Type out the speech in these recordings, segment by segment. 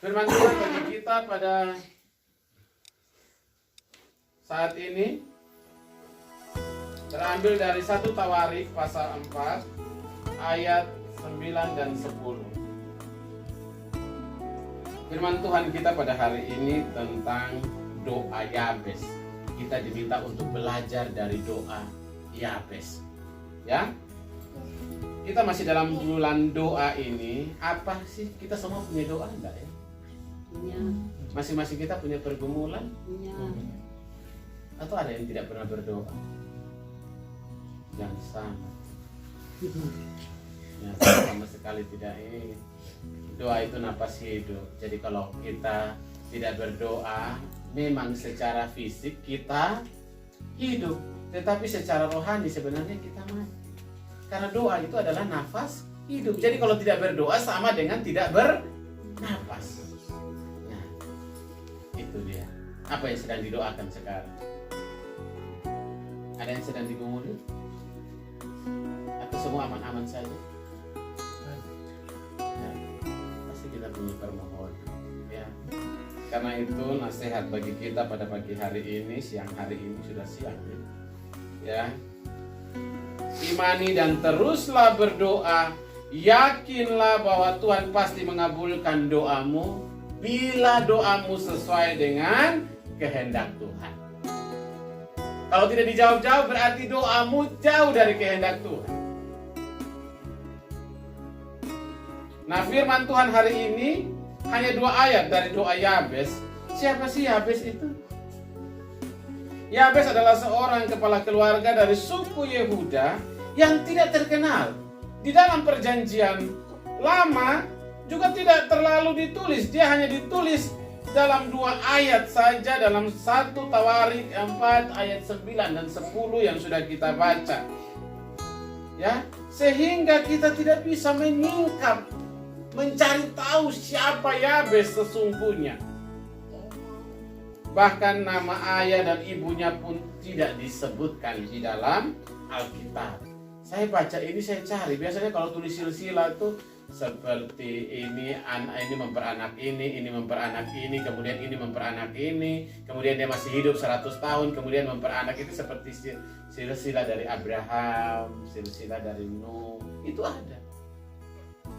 Firman Tuhan bagi kita pada saat ini terambil dari 1 Tawarik pasal 4 ayat 9 dan 10. Firman Tuhan kita pada hari ini tentang doa Yabes. Kita diminta untuk belajar dari doa Yabes. Ya. Kita masih dalam bulan doa ini. Apa sih? Kita semua punya doa enggak ya? Punya. Masing-masing kita punya pergumulan? Punya. Atau ada yang tidak pernah berdoa? Yang sama. Ya, sama sekali tidak ini. Doa itu napas hidup. Jadi kalau kita tidak berdoa, memang secara fisik kita hidup, tetapi secara rohani sebenarnya kita mati. Karena doa itu adalah nafas hidup. Jadi kalau tidak berdoa sama dengan tidak bernafas. Nah, itu dia. Apa yang sedang didoakan sekarang? Ada yang sedang digumuli? Atau semua aman-aman saja? Ya, pasti kita punya permohonan. Ya. Karena itu nasihat bagi kita pada pagi hari ini, siang hari ini sudah siang. Ya. Imani dan teruslah berdoa. Yakinlah bahwa Tuhan pasti mengabulkan doamu bila doamu sesuai dengan kehendak Tuhan. Kalau tidak dijawab-jawab berarti doamu jauh dari kehendak Tuhan. Nah, firman Tuhan hari ini hanya 2 ayat dari doa Yabes. Siapa sih Yabes itu? Yabes adalah seorang kepala keluarga dari suku Yehuda yang tidak terkenal. Di dalam perjanjian lama juga tidak terlalu ditulis. Dia hanya ditulis dalam 2 ayat saja, dalam 1 Tawarik 4 ayat 9 dan 10 yang sudah kita baca. Ya, sehingga kita tidak bisa menyingkap, mencari tahu siapa Yabes sesungguhnya. Bahkan nama ayah dan ibunya pun tidak disebutkan di dalam Alkitab. Saya baca ini, saya cari. Biasanya kalau tulis silsilah itu seperti ini memperanak ini memperanak ini, kemudian ini memperanak ini, kemudian dia masih hidup 100 tahun, kemudian memperanak. Itu seperti silsilah dari Abraham, silsilah dari Nuh. Itu ada.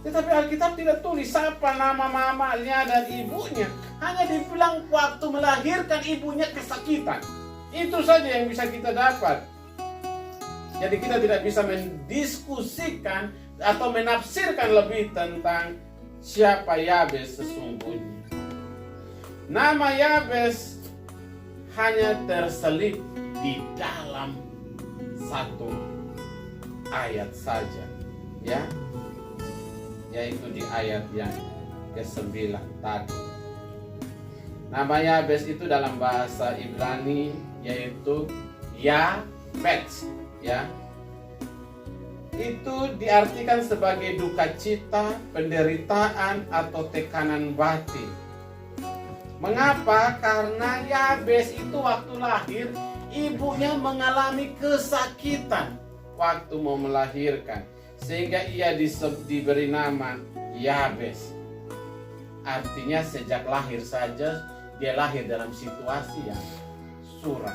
Tetapi Alkitab tidak tulis siapa nama mamanya dan ibunya. Hanya dibilang waktu melahirkan ibunya kesakitan. Itu saja yang bisa kita dapat. Jadi kita tidak bisa mendiskusikan atau menafsirkan lebih tentang siapa Yabes sesungguhnya. Nama Yabes hanya terselip di dalam 1 ayat saja, ya, yaitu di ayat yang ke-9 tadi. Nama Yabes itu dalam bahasa Ibrani yaitu Yafet, ya. Itu diartikan sebagai duka cita, penderitaan atau tekanan batin. Mengapa? Karena Yabes itu waktu lahir ibunya mengalami kesakitan waktu mau melahirkan, sehingga ia diberi nama Yabes. Artinya sejak lahir saja dia lahir dalam situasi yang suram.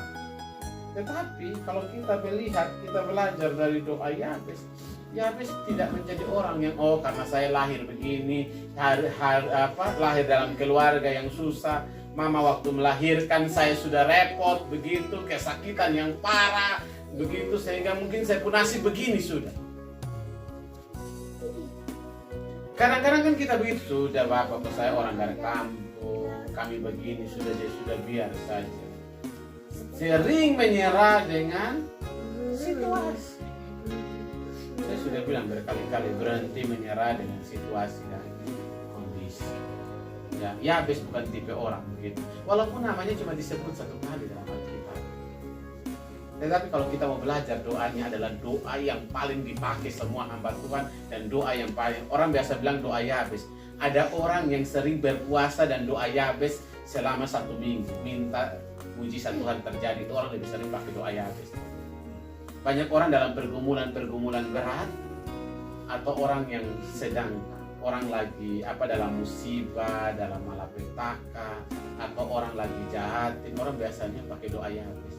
Tetapi kalau kita melihat, kita belajar dari doa Yabes, Yabes tidak menjadi orang yang karena saya lahir begini, lahir dalam keluarga yang susah, mama waktu melahirkan saya sudah repot begitu, kesakitan yang parah begitu, sehingga mungkin saya pun nasib begini sudah. Kadang-kadang kan kita begitu, sudah bapak saya orang dari kampung, kami begini, sudah biar saja. Sering menyerah dengan situasi. Saya sudah bilang berkali-kali, berhenti menyerah dengan situasi dan kondisi. Ya, Yabes bukan tipe orang begitu. Walaupun namanya cuma disebut 1 kali dalam Alkitab. Tetapi kalau kita mau belajar, doanya adalah doa yang paling dipakai semua hamba Tuhan, dan doa yang paling, orang biasa bilang doa Yabes. Ada orang yang sering berpuasa dan doa Yabes selama 1 minggu, minta mujizat Tuhan terjadi. Itu orang lebih sering pakai doa Yabes. Banyak orang dalam pergumulan berat, atau orang yang sedang orang lagi dalam musibah, dalam malapetaka, atau orang lagi jahatin, orang biasanya pakai doa Yabes,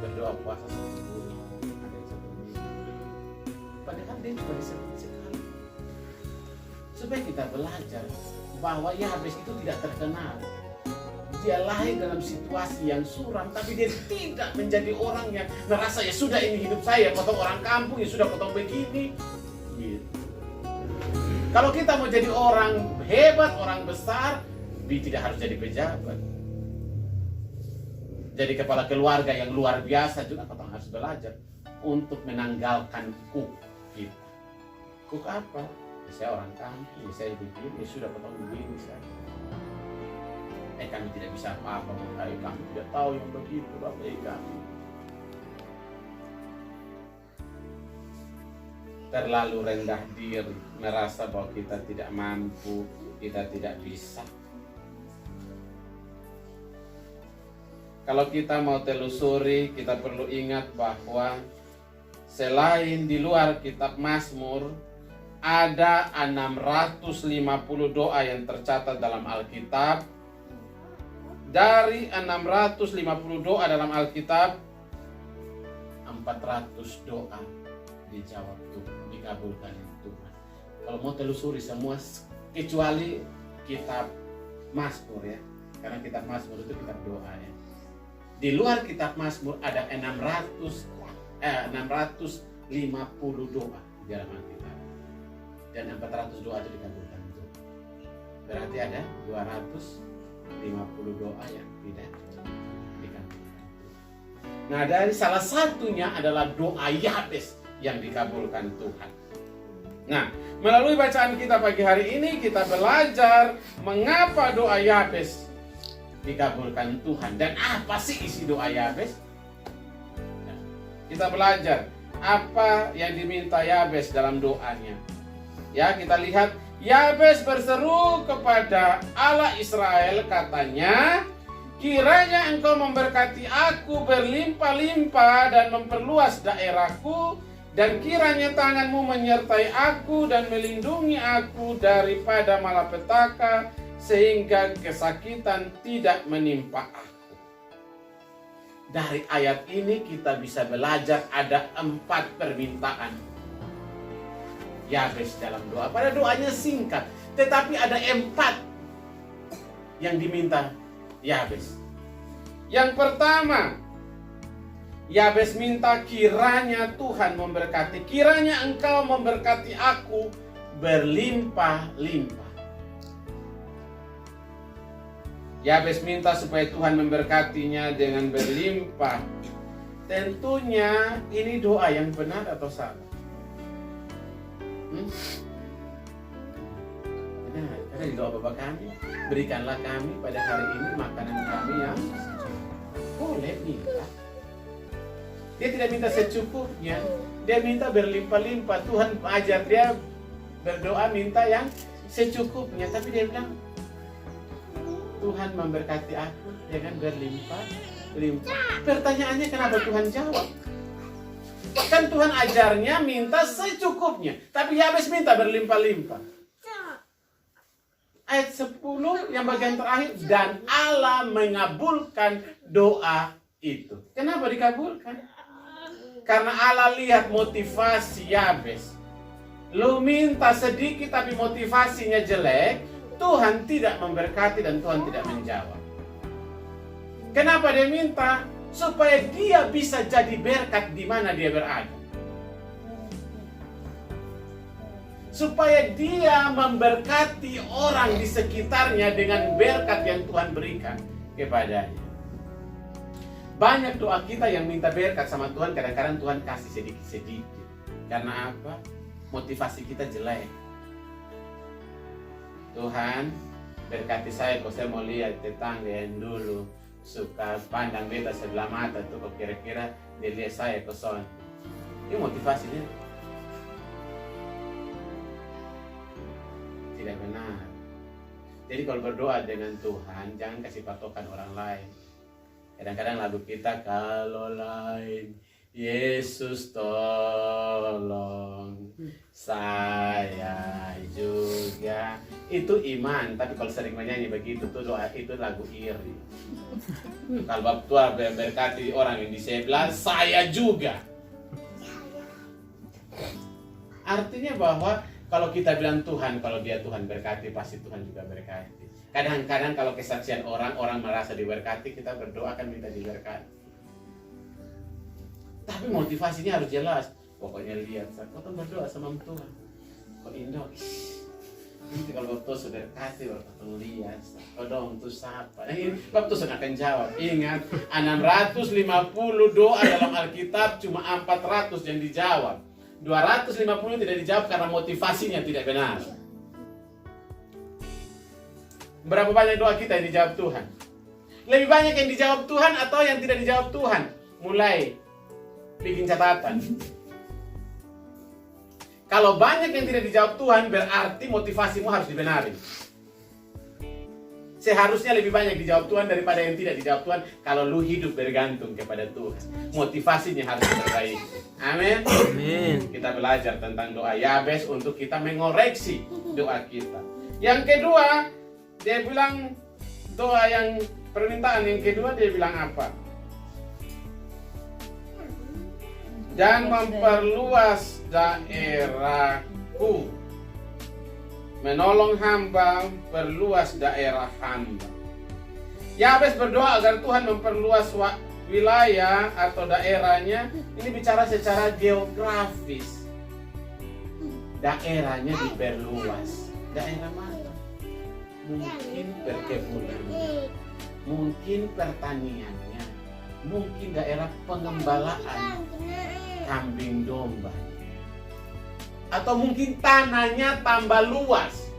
berdoa puasa 1 bulan, ada yang 1 minggu. Padahal dia cuma disebut sekali. Supaya kita belajar bahwa Yabes itu tidak terkenal. Dia lahir dalam situasi yang suram, tapi dia tidak menjadi orang yang merasa ya sudah ini hidup saya, potong orang kampung ya sudah potong begini. Gitu. Kalau kita mau jadi orang hebat, orang besar, tidak harus jadi pejabat. Jadi kepala keluarga yang luar biasa juga kita harus belajar untuk menanggalkan kuk kita. Kuk apa? Ya, saya orang kampung, ya saya begini, ya sudah potong begini saya. Kami tidak bisa apa-apa, kami tidak tahu yang begitu, Bapak kami. Terlalu rendah diri, merasa bahwa kita tidak mampu, kita tidak bisa. Kalau kita mau telusuri, kita perlu ingat bahwa selain di luar kitab Mazmur, ada 650 doa yang tercatat dalam Alkitab. Dari 650 doa dalam Alkitab, 400 doa dijawab Tuhan, dikabulkan Tuhan. Kalau mau telusuri semua kecuali kitab Mazmur ya, karena kitab Mazmur itu kitab doa ya. Di luar kitab Mazmur ada 650 doa di dalam Alkitab, dan 400 doa itu dikabulkan Tuhan. Berarti ada 250 doa yang tidak dikabulkan. Nah, dari salah satunya adalah doa Yabes yang dikabulkan Tuhan. Nah, melalui bacaan kita pagi hari ini kita belajar mengapa doa Yabes dikabulkan Tuhan dan apa sih isi doa Yabes. Nah, kita belajar apa yang diminta Yabes dalam doanya. Ya, kita lihat Yabes berseru kepada Allah Israel, katanya, kiranya engkau memberkati aku berlimpah-limpah dan memperluas daerahku, dan kiranya tanganmu menyertai aku dan melindungi aku daripada malapetaka, sehingga kesakitan tidak menimpa aku. Dari ayat ini kita bisa belajar ada 4 permintaan Yabes dalam doa. Pada doanya singkat, tetapi ada 4 yang diminta Yabes. Yang pertama, Yabes minta kiranya Tuhan memberkati, kiranya engkau memberkati aku berlimpah-limpah. Yabes minta supaya Tuhan memberkatinya dengan berlimpah. Tentunya ini doa yang benar atau salah? Benar, karena di doa Bapa kami, berikanlah kami pada hari ini makanan kami yang boleh minta. Dia tidak minta secukupnya, dia minta berlimpah-limpah. Tuhan ajar dia berdoa minta yang secukupnya, tapi dia bilang Tuhan memberkati aku dengan berlimpah-limpah. Pertanyaannya kenapa Tuhan jawab? Kan Tuhan ajarnya minta secukupnya, tapi Yabes minta berlimpah-limpah. Ayat 10 yang bagian terakhir, dan Allah mengabulkan doa itu. Kenapa dikabulkan? Karena Allah lihat motivasi Yabes. Lu minta sedikit tapi motivasinya jelek, Tuhan tidak memberkati dan Tuhan tidak menjawab. Kenapa dia minta? Supaya dia bisa jadi berkat di mana dia berada. Supaya dia memberkati orang di sekitarnya dengan berkat yang Tuhan berikan kepadanya. Banyak doa kita yang minta berkat sama Tuhan, kadang-kadang Tuhan kasih sedikit-sedikit. Karena apa? Motivasi kita jelek. Tuhan, berkati saya, kalau saya mau lihat tetangga yang dulu suka pandang beta sebelah mata tuh, kok kira-kira dia lihat saya kosong. Ini motivasinya tidak benar. Jadi kalau berdoa dengan Tuhan, jangan kasih patokan orang lain. Kadang-kadang lagu kita, kalau lain Yesus tolong saya juga. Itu iman, tapi kalau sering menyanyi begitu tuh doa itu lagu iri. Kalau Bapak tua berkati orang yang di sebelah, saya juga. Artinya bahwa kalau kita bilang Tuhan, kalau dia Tuhan berkati, pasti Tuhan juga berkati. Kadang-kadang kalau kesaksian orang merasa diberkati, kita berdoa kan minta diberkati. Tapi motivasinya harus jelas. Pokoknya lihat, kau berdoa sama Tuhan. Kau Indo, nanti kalau Bapak sudah kasih, Bapak lihat, kau dong tuh siapa? Bapak tuh akan jawab. Ingat, 650 doa dalam Alkitab, cuma 400 yang dijawab. 250 tidak dijawab karena motivasinya tidak benar. Berapa banyak doa kita yang dijawab Tuhan? Lebih banyak yang dijawab Tuhan atau yang tidak dijawab Tuhan? Mulai bikin catatan. Kalau banyak yang tidak dijawab Tuhan, berarti motivasimu harus dibenarin. Seharusnya lebih banyak dijawab Tuhan daripada yang tidak dijawab Tuhan. Kalau lu hidup bergantung kepada Tuhan, motivasinya harus diperbaiki. Amin. Amin. Kita belajar tentang doa Yabes untuk kita mengoreksi doa kita. Yang kedua, dia bilang doa yang permintaan yang kedua dia bilang apa? Dan memperluas daerahku, menolong hamba, perluas daerah hamba. Yabes berdoa agar Tuhan memperluas wilayah atau daerahnya. Ini bicara secara geografis. Daerahnya diperluas. Daerah mana? Mungkin perkebunannya, mungkin pertaniannya, mungkin daerah pengembalaan kambing domba, atau mungkin tanahnya tambah luas.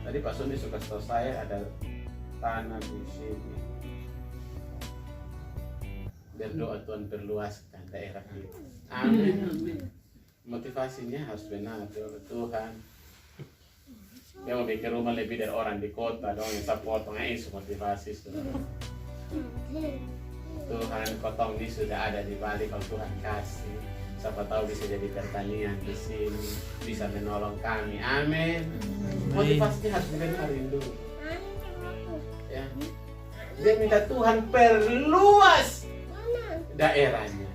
Tadi Pak Suni suka tahu saya ada tanah di sini. Berdoa Tuhan perluaskan daerah kita. Amin. Motivasinya harus benar. Tuhan, dia mau bikin rumah lebih dari orang di kota dong yang saya potong itu motivasi sudah. Tuhan potong ini sudah ada di Bali, kalau Tuhan kasih, siapa tahu bisa jadi pertanian di sini, bisa menolong kami. Amin. Motivasinya harus dibenarin dulu. Ya. Dia minta Tuhan perluas daerahnya.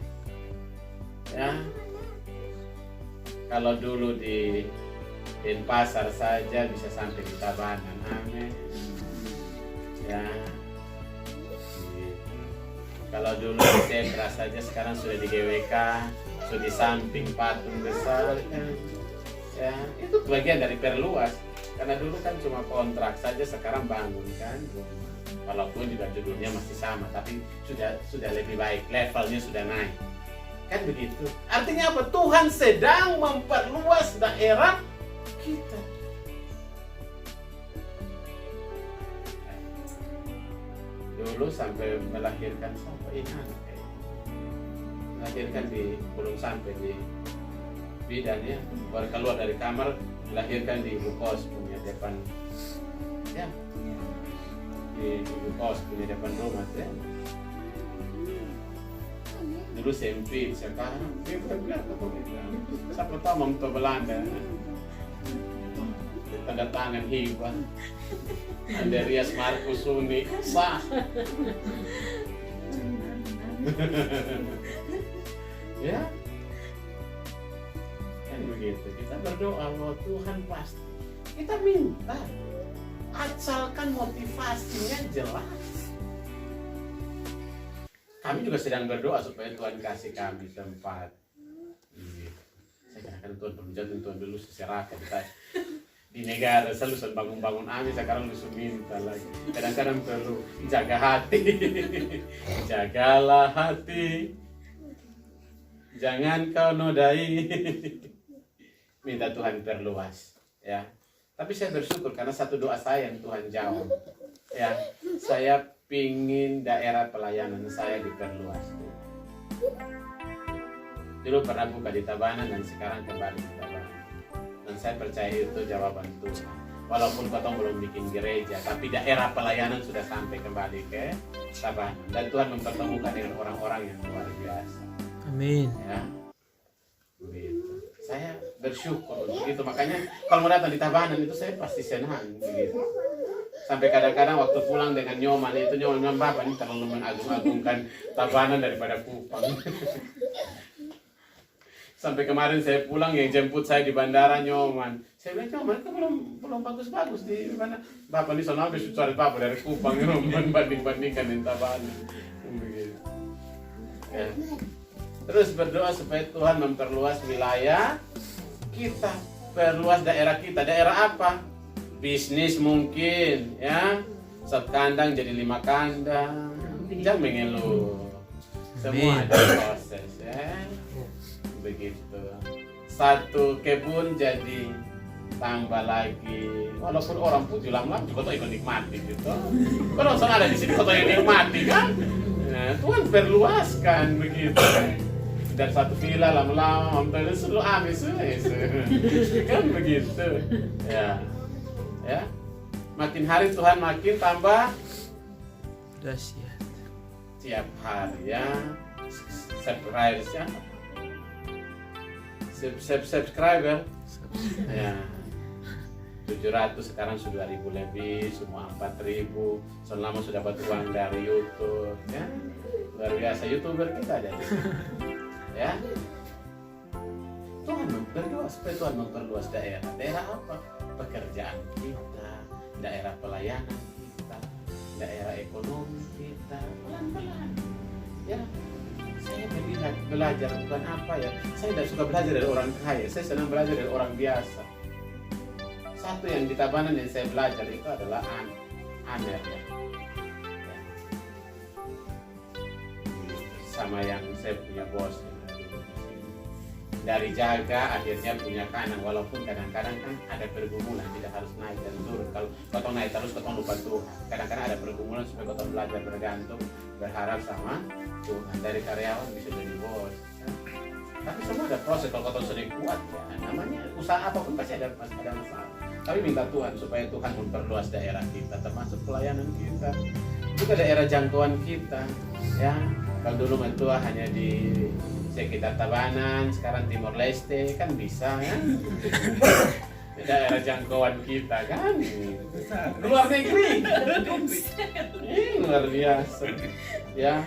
Ya. Kalau dulu di Denpasar saja bisa sampai di Tabanan. Amin. Ya. Kalau dulu di Sentra saja, sekarang sudah di GWK, sudah di samping patung besar kan. Ya, itu bagian dari perluas. Karena dulu kan cuma kontrak saja, sekarang bangun kan rumah. Walaupun juga judulnya masih sama, tapi sudah lebih baik, levelnya sudah naik. Kan begitu. Artinya apa? Tuhan sedang memperluas daerah kita. Dulu sampai melahirkan sampai ini melahirkan belum sampai di bidannya, baru keluar dari kamar melahirkan di ibu kos punya depan, ya, di ibu kos punya depan rumah ya. Dulu sempit, sekarang dia bergerak siapa tahu memtua Belanda, tanda tangan hibah Andreas Markus Suni sah. Ya kan begitu. Kita berdoa bahwa Tuhan pasti, kita minta asalkan motivasinya jelas. Kami juga sedang berdoa supaya Tuhan kasih kami tempat. Saya katakan Tuhan perlu Tuhan dulu serahkan kita di negara selalu bangun-bangun amin, sekarang disuruh minta lagi. Kadang-kadang perlu jaga hati. Jagalah hati, jangan kau nodai. Minta Tuhan perluas, ya. Tapi saya bersyukur karena satu doa saya yang Tuhan jawab. Ya, saya pingin daerah pelayanan saya diperluas. Dulu pernah buka di Tabanan dan sekarang kembali di Tabanan. Dan saya percaya itu jawaban Tuhan. Walaupun kau belum bikin gereja, tapi daerah pelayanan sudah sampai kembali ke tabanan, dan Tuhan mempertemukan dengan orang-orang yang luar biasa. Amin. Ya, begitu. Saya bersyukur untuk itu, makanya kalau mau datang di tabanan itu saya pasti senang begitu. Sampai kadang-kadang waktu pulang dengan nyoman itu, nyoman bapak ini terlalu mengagung-agungkan tabanan daripada Kupang. Sampai kemarin saya pulang, yang jemput saya di bandara nyoman. Saya bilang, nyoman itu belum bagus-bagus di mana. Bapak ini soalnya habis cari bapak dari Kupang, membanding-bandingkan dengan tabanan. Begitu. Ya. Terus berdoa supaya Tuhan memperluas wilayah kita, perluas daerah kita. Daerah apa? Bisnis mungkin, ya. 1 kandang jadi 5 kandang. Jangan mengeluh. Semua ada proses, ya. Begitu. 1 kebun jadi tambah lagi. Walaupun orang pun lam-lam juga tuh ikut nikmati gitu. Kalau ada di sini kau yang nikmati kan? Nah, Tuhan perluaskan begitu. Dan 1 villa lama-lama hampir selalu amis kan begitu. Ya. Makin hari Tuhan makin tambah Dahsyat. tiap hari ya. Subscribers ya. Subscriber ya 700, sekarang sudah 1.000 lebih, semua 4.000. Selama sudah dapat uang dari YouTube ya. Luar biasa YouTuber kita ada di sini. Ya. Tuhan berdoa supaya Tuhan memperluas daerah. Daerah apa? Pekerjaan kita, daerah pelayanan kita, daerah ekonomi kita. Pelan-pelan. Ya. Saya belajar bukan apa ya. Saya tidak suka belajar dari orang kaya. Saya senang belajar dari orang biasa. Satu yang di tabanan yang saya belajar itu adalah Amer ya. Sama yang saya punya bos. Dari jaga akhirnya punya kanan, walaupun kadang-kadang kan ada pergumulan, tidak harus naik dan turun. Kalau kau naik terus kau lupa Tuhan. Kadang-kadang ada pergumulan supaya kau belajar bergantung, berharap sama Tuhan. Dari karyawan bisa jadi bos. Ya. Tapi semua ada proses. Kalau kau sering kuat ya, namanya usaha apapun pasti ada masalah. Tapi minta Tuhan supaya Tuhan memperluas daerah kita, termasuk pelayanan kita, juga daerah jangkauan kita. Ya, kalau dulu mentua hanya di sekitar Tabanan, sekarang Timor Leste kan bisa kan? Daerah jangkauan kita kan? Luar negeri, luar biasa. Ya.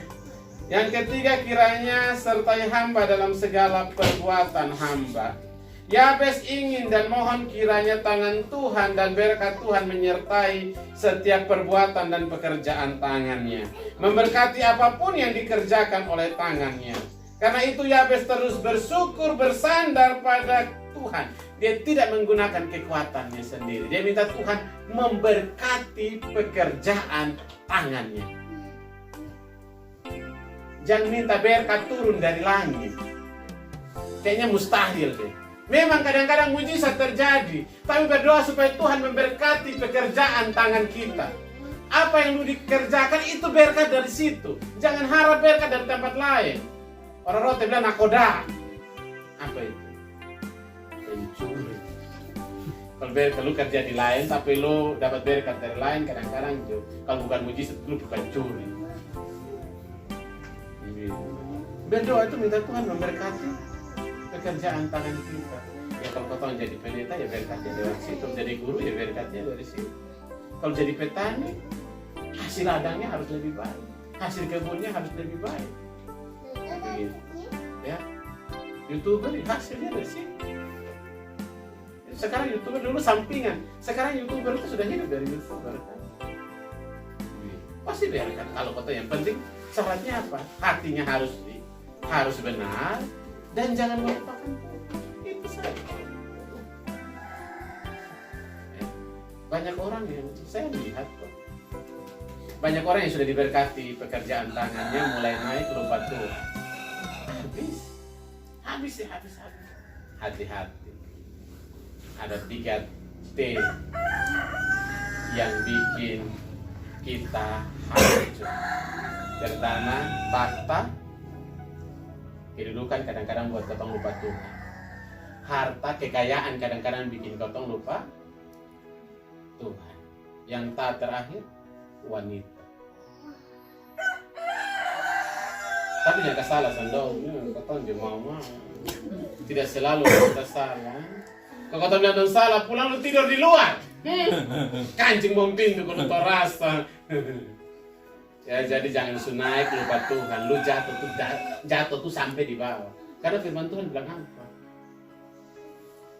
Yang ketiga, kiranya sertai hamba dalam segala perbuatan hamba. Yabes ingin dan mohon kiranya tangan Tuhan dan berkat Tuhan menyertai setiap perbuatan dan pekerjaan tangannya, memberkati apapun yang dikerjakan oleh tangannya. Karena itu Yabes terus bersyukur, bersandar pada Tuhan. Dia tidak menggunakan kekuatannya sendiri. Dia minta Tuhan memberkati pekerjaan tangannya. Jangan minta berkat turun dari langit. Kayaknya mustahil deh. Memang kadang-kadang mujizat terjadi, tapi berdoa supaya Tuhan memberkati pekerjaan tangan kita. Apa yang lu dikerjakan itu berkat dari situ. Jangan harap berkat dari tempat lain. Orang roti bilang nakoda. Apa itu? Pencuri. Kalau lu kerja di lain, tapi lu dapat berkat dari lain, kadang-kadang kalau bukan mujizat, lu bukan curi. Berdoa itu minta Tuhan memberkati pekerjaan tangan kita. Ya kalau kau jadi pendeta ya berkatnya dari situ, jadi guru ya berkatnya dari situ. Kalau jadi petani, hasil ladangnya harus lebih baik, hasil kebunnya harus lebih baik. Begitu. Ya, YouTuber hasilnya dari situ. Sekarang YouTuber dulu sampingan, sekarang YouTuber itu sudah hidup dari YouTuber kan. Pasti berkat. Kalau kata yang penting syaratnya apa? Hatinya harus benar. Dan jangan melupakan itu saja. Banyak orang yang saya lihat kok. Banyak orang yang sudah diberkati pekerjaan tangannya mulai naik lupa Tuhan. Habis. Hati-hati. Ada 3 T yang bikin kita hancur. Pertama, tahta. Kedudukan kadang-kadang buat kotong lupa Tuhan. Harta, kekayaan kadang-kadang bikin kotong lupa Tuhan. Yang tak terakhir, wanita. Tapi jangan salah sandong, kau dia mau. Tidak selalu kita salah. Kalau kau bilang dong salah, pulang lu tidur di luar. Kancing bom pintu kalau kau rasa. Ya jadi jangan naik lupa Tuhan. Lu jatuh tuh sampai di bawah. Karena firman Tuhan bilang apa?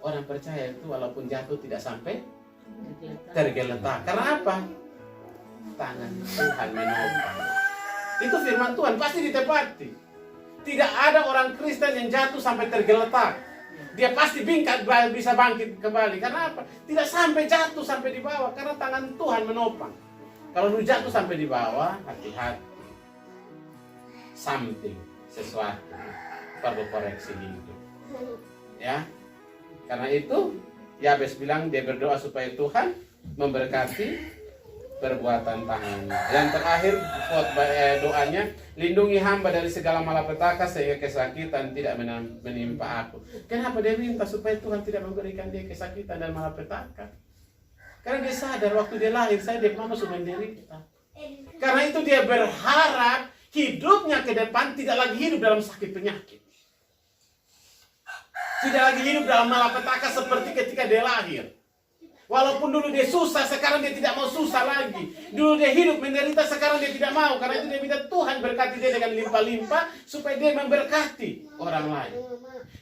Orang percaya itu walaupun jatuh tidak sampai tergeletak. Karena apa? Tangan Tuhan menopang. Itu firman Tuhan pasti ditepati. Tidak ada orang Kristen yang jatuh sampai tergeletak. Dia pasti bisa bangkit kembali. Karena apa? Tidak sampai jatuh sampai di bawah. Karena tangan Tuhan menopang. Kalau lu jatuh sampai di bawah, hati-hati. Sesuatu perlu koreksi hidup. Ya. Karena itu Yabes bilang dia berdoa supaya Tuhan memberkati perbuatan tangannya. Yang terakhir doanya, lindungi hamba dari segala malapetaka sehingga kesakitan tidak menimpa aku. Kenapa dia minta supaya Tuhan tidak memberikan dia kesakitan dan malapetaka? Karena dia sadar waktu dia lahir, dia mama sudah menderita. Karena itu dia berharap hidupnya ke depan tidak lagi hidup dalam sakit penyakit. Tidak lagi hidup dalam malapetaka seperti ketika dia lahir. Walaupun dulu dia susah, sekarang dia tidak mau susah lagi. Dulu dia hidup menderita, sekarang dia tidak mau. Karena itu dia minta Tuhan berkati dia dengan limpah-limpah supaya dia memberkati orang lain.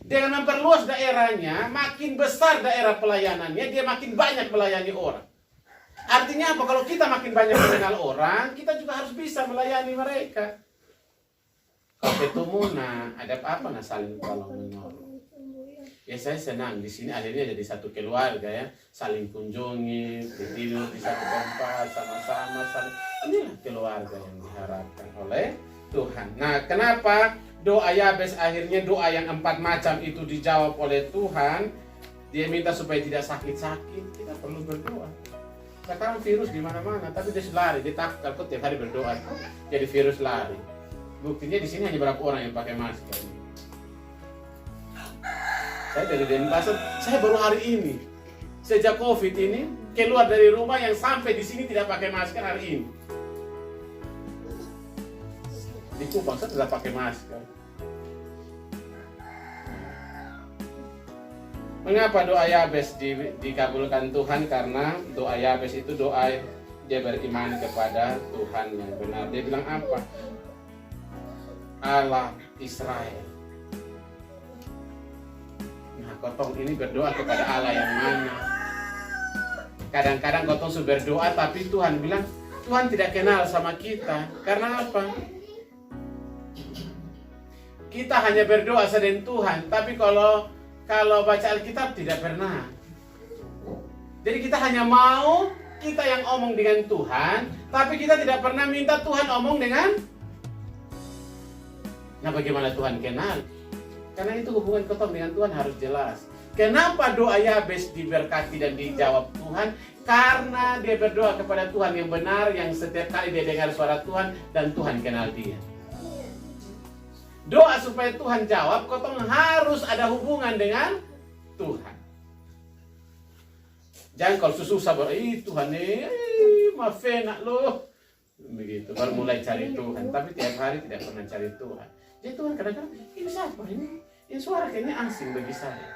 Dengan memperluas daerahnya, makin besar daerah pelayanannya, dia makin banyak melayani orang. Artinya apa? Kalau kita makin banyak mengenal orang, kita juga harus bisa melayani mereka. Kalau ketemu, ada apa saling tolong menolong. Ya saya senang di sini akhirnya jadi satu keluarga ya, saling kunjungi, tidur di satu tempat sama-sama. Inilah keluarga yang diharapkan oleh Tuhan. Nah, kenapa doa Yabes akhirnya doa yang 4 macam itu dijawab oleh Tuhan? Dia minta supaya tidak sakit-sakit. Kita perlu berdoa. Sekarang virus di mana-mana, tapi dia lari, dia takut tiap hari berdoa, jadi virus lari. Buktinya di sini hanya berapa orang yang pakai masker. Saya dari Denpasar, saya baru hari ini sejak COVID ini keluar dari rumah yang sampai di sini tidak pakai masker hari ini. Di Kupang saya tidak pakai masker. Mengapa doa Yabes dikabulkan Tuhan? Karena doa Yabes itu doa dia beriman kepada Tuhan yang benar. Dia bilang apa? Allah Israel. Kotong ini berdoa kepada Allah yang mana? Kadang-kadang kotong sudah berdoa tapi Tuhan bilang Tuhan tidak kenal sama kita. Karena apa? Kita hanya berdoa dengan Tuhan, tapi kalau baca Alkitab tidak pernah. Jadi kita hanya mau kita yang omong dengan Tuhan, tapi kita tidak pernah minta Tuhan omong dengan. Nah, bagaimana Tuhan kenal? Karena itu hubungan kotong dengan Tuhan harus jelas. Kenapa doa Yabes diberkati dan dijawab Tuhan? Karena dia berdoa kepada Tuhan yang benar, yang setiap kali dia dengar suara Tuhan dan Tuhan kenal dia. Doa supaya Tuhan jawab, kotong harus ada hubungan dengan Tuhan. Jangan kalau susah baru, Tuhan maaf enak loh. Begitu, baru mulai cari Tuhan. Tapi tiap hari tidak pernah cari Tuhan. Jadi Tuhan kadang-kadang, ini siapa ini? Ini suara kayaknya asing bagi saya.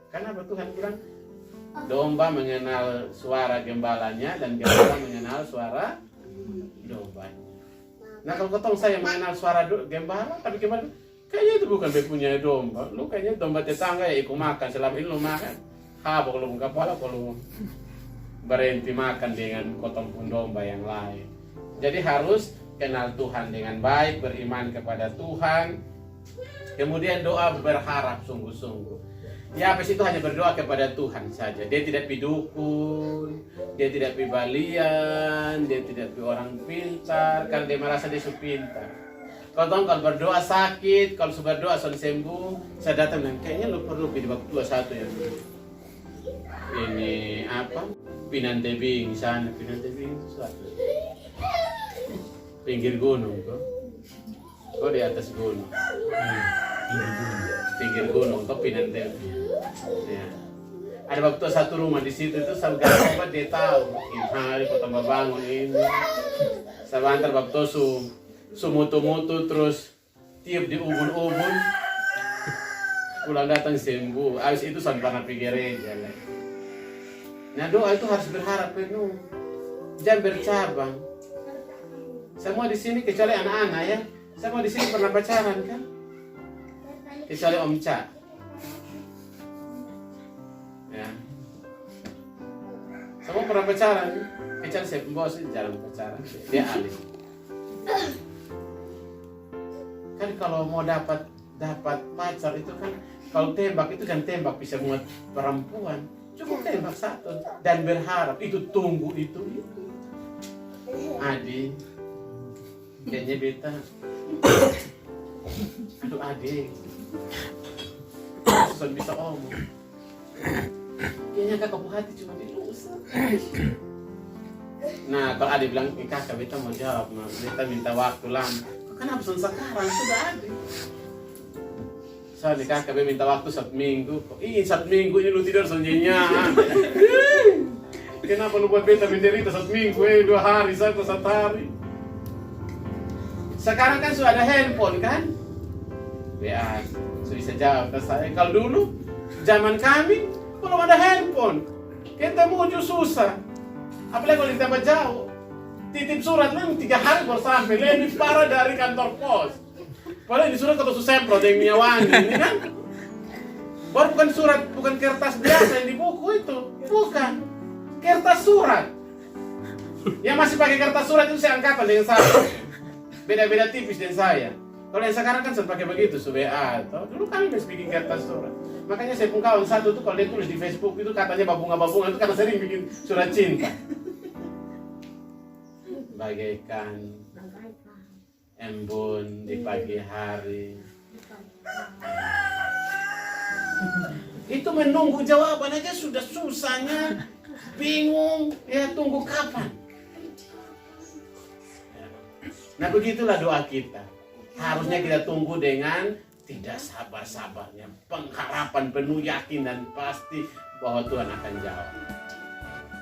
Karena Tuhan bilang, domba mengenal suara gembalanya dan gembala mengenal suara dombanya. Nah kalau ketong saya mengenal suara gembala, tapi gembala, kayaknya itu bukan punya domba. Lu kayaknya domba tetangga ya ikut makan, selama ini lu makan. Habok lu kepala kalau berhenti makan dengan kotong pun domba yang lain. Jadi harus kenal Tuhan dengan baik, beriman kepada Tuhan. Kemudian doa berharap sungguh-sungguh. Yabes itu hanya berdoa kepada Tuhan saja. Dia tidak pidukun, dia tidak pibalian, dia tidak pi orang pintar, karena dia merasa dia pintar. Kalau berdoa sakit, kalau sudah berdoa sudah sembuh, saya datang dan kayaknya lu perlu di waktu 21 ya. Ini apa? Pinang Tebing sana, Pinang Tebing itu suatu. Pinggir gunung kok. Kok di atas gunung. Pinggir gunung kok Pinang Tebing. Ya. Ada waktu satu rumah di situ itu sampai dia tahu. Hari kota bangun ini. Saya antar waktu Sumutu-mutu terus tiup di ubun-ubun. Pulang datang sembuh. Habis itu sampai pernah pergi gereja. Nah doa itu harus berharap penuh. Jangan bercabang. Semua di sini kecuali anak-anak ya. Semua di sini pernah pacaran kan? Kecuali Om Ca. Ya. Semua pernah pacaran. Kecuali saya bos jarang pacaran. Dia alih. Kan kalau mau dapat pacar itu kan kalau tembak itu kan tembak bisa muat perempuan. Cukup tembak satu dan berharap itu tunggu itu. Adi, kayaknya beta. Aduh adik, susah bisa omong. Kayaknya kakak hati cuma diusah. Nah kalau adik bilang kakak beta mau jawab, beta minta waktu lama. Kenapa sekarang sudah adik? Soalnya kakak beta minta waktu 1 minggu. Ih 1 minggu ini lu tidur senjanya. Kenapa lu buat beta menderita 1 minggu? 2 hari, 1 hari. Sekarang kan sudah ada handphone kan? Ya, sudah bisa jawab ke saya. Kalau dulu, zaman kami belum ada handphone. Kita menuju susah. Apalagi kalau ditambah jauh. Titip surat memang 3 hari baru sampai. Lebih parah dari kantor pos. Padahal di surat kata susempro yang minyak wangi ini kan? Baru bukan surat, bukan kertas biasa yang di buku itu. Bukan. Kertas surat. Yang masih pakai kertas surat itu saya angkatan dengan saya. Beda-beda tipis dengan saya. Kalau yang sekarang kan saya pakai begitu, WA atau dulu kami masih bikin kertas surat. Makanya saya pun kawan satu tuh kalau dia tulis di Facebook itu katanya babunga-babunga itu karena sering bikin surat cinta. Bagaikan embun di pagi hari. Itu menunggu jawaban aja sudah susahnya, bingung, ya tunggu kapan. Nah begitulah doa kita. Harusnya kita tunggu dengan tidak sabar-sabarnya, pengharapan penuh yakin dan pasti bahwa Tuhan akan jawab.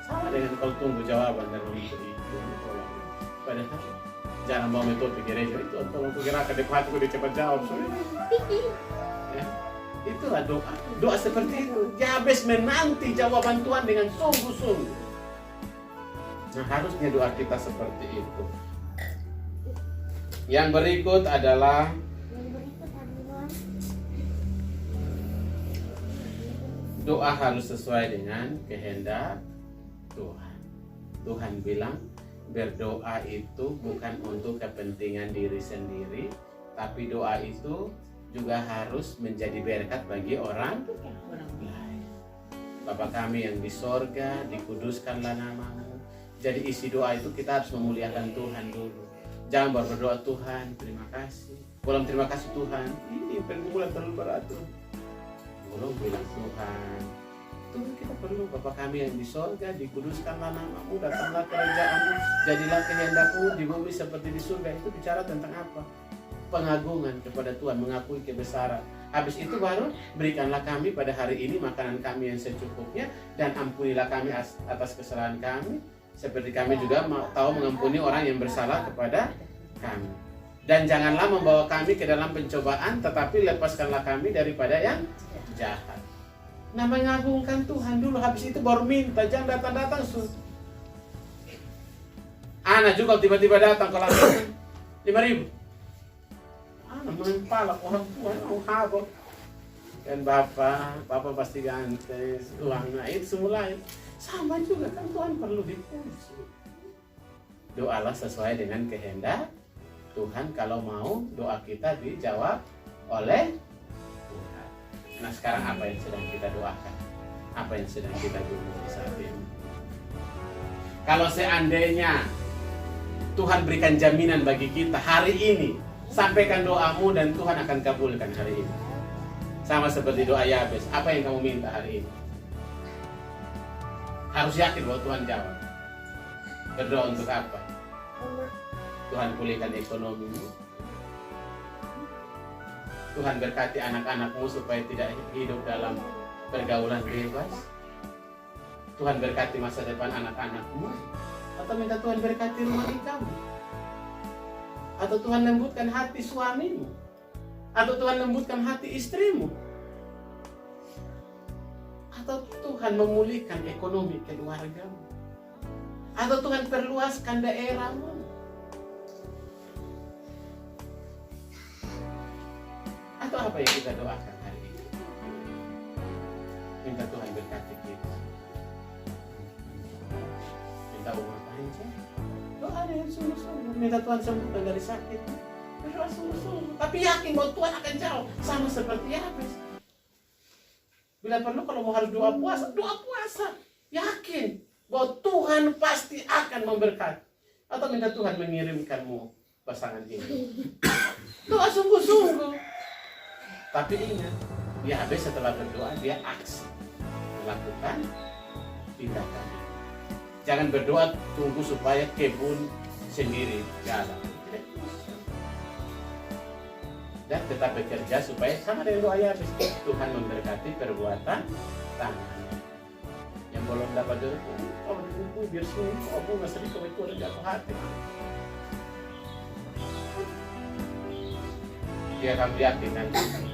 Sama dengan kalau tunggu jawaban dari orang itu. Padahal jangan bawa metode gereja itu tolong kugerakan di hati dia cepat jawab. Ya, itulah doa. Doa seperti itu. Yabes menanti jawaban Tuhan dengan sungguh-sungguh. Nah harusnya doa kita seperti itu. Yang berikut adalah doa harus sesuai dengan kehendak Tuhan. Tuhan bilang berdoa itu bukan untuk kepentingan diri sendiri, tapi doa itu juga harus menjadi berkat bagi orang lain. Bapa kami yang di sorga, dikuduskanlah namamu. Jadi isi doa itu kita harus memuliakan Tuhan dulu. Jangan baru berdoa Tuhan, terima kasih. Belum terima kasih Tuhan, ini pergumulan terlalu berat Tuhan. Belum bilang Tuhan, Tuhan kita perlu Bapa kami yang di sorga, dikuduskanlah namamu, datanglah kerajaanmu, jadilah kehendakmu di bumi seperti di surga. Itu bicara tentang apa? Pengagungan kepada Tuhan, mengakui kebesaran. Habis itu baru berikanlah kami pada hari ini makanan kami yang secukupnya, dan ampunilah kami atas kesalahan kami, seperti kami juga tahu mengampuni orang yang bersalah kepada kami. Dan janganlah membawa kami ke dalam pencobaan, tetapi lepaskanlah kami daripada yang jahat. Nah mengagungkan Tuhan dulu, habis itu baru minta, jangan datang-datang Anak juga tiba-tiba datang kalau 5.000. Anak mempalak orang tua, orang habok. Dan Bapak pasti ganti uangnya, itu semula. Sama juga kan Tuhan perlu dipuji. Doalah sesuai dengan kehendak Tuhan kalau mau doa kita dijawab oleh Tuhan. Nah sekarang apa yang sedang kita doakan? Apa yang sedang kita gumuli saat ini? Kalau seandainya Tuhan berikan jaminan bagi kita hari ini, sampaikan doamu dan Tuhan akan kabulkan hari ini. Sama seperti doa Yabes, apa yang kamu minta hari ini? Harus yakin bahwa Tuhan jawab. Berdoa untuk apa? Tuhan pulihkan ekonomimu. Tuhan berkati anak-anakmu supaya tidak hidup dalam pergaulan bebas. Tuhan berkati masa depan anak-anakmu. Atau minta Tuhan berkati rumah kamu. Atau Tuhan lembutkan hati suamimu? Atau Tuhan lembutkan hati istrimu? Atau Tuhan memulihkan ekonomi keluargamu? Atau Tuhan perluaskan daerahmu? Atau apa yang kita doakan hari ini? Minta Tuhan berkati kita. Minta umur panjang. Doa dengan sungguh-sungguh. Minta Tuhan sembuhkan dari sakit. Berdoa sungguh-sungguh. Tapi yakin bahwa Tuhan akan jawab. Sama seperti Yabes. Bila perlu kalau mau harus doa puasa. Yakin bahwa Tuhan pasti akan memberkati. Atau minta Tuhan mengirimkanmu pasangan ini. Doa sungguh-sungguh. Tapi ingat, Yabes setelah berdoa dia aksi melakukan tindakan ini. Jangan berdoa tunggu supaya kebun sendiri jalan. Tidak bisa. Dan tetap bekerja supaya sama dengan doa Yabes. Tuhan memberkati perbuatan tangan. Yang belum dapat jodoh, kalau ditunggu biar sini, aku nggak sedih kalau itu ada jatuh hati. Dia akan yakin dan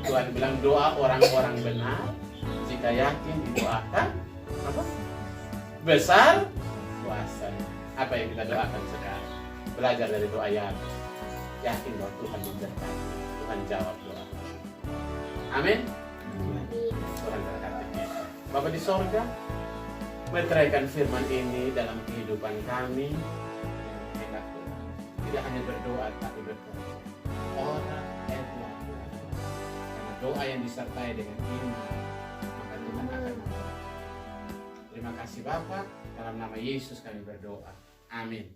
Tuhan bilang doa orang-orang benar jika yakin didoakan apa? Besar kuasanya. Apa yang kita doakan sekarang? Belajar dari doa Yabes. Yakin bahwa Tuhan memberkati, Tuhan jawab doa. Amin. Tuhan berkati kita. Bapa di sorga, meteraikan firman ini dalam kehidupan kami. Yang tidak hanya berdoa tapi berdoa. Orang yang Tuhan. Karena doa yang disertai dengan iman, maka Tuhan akan memberkati. Terima kasih Bapa, dalam nama Yesus kami berdoa. Amin.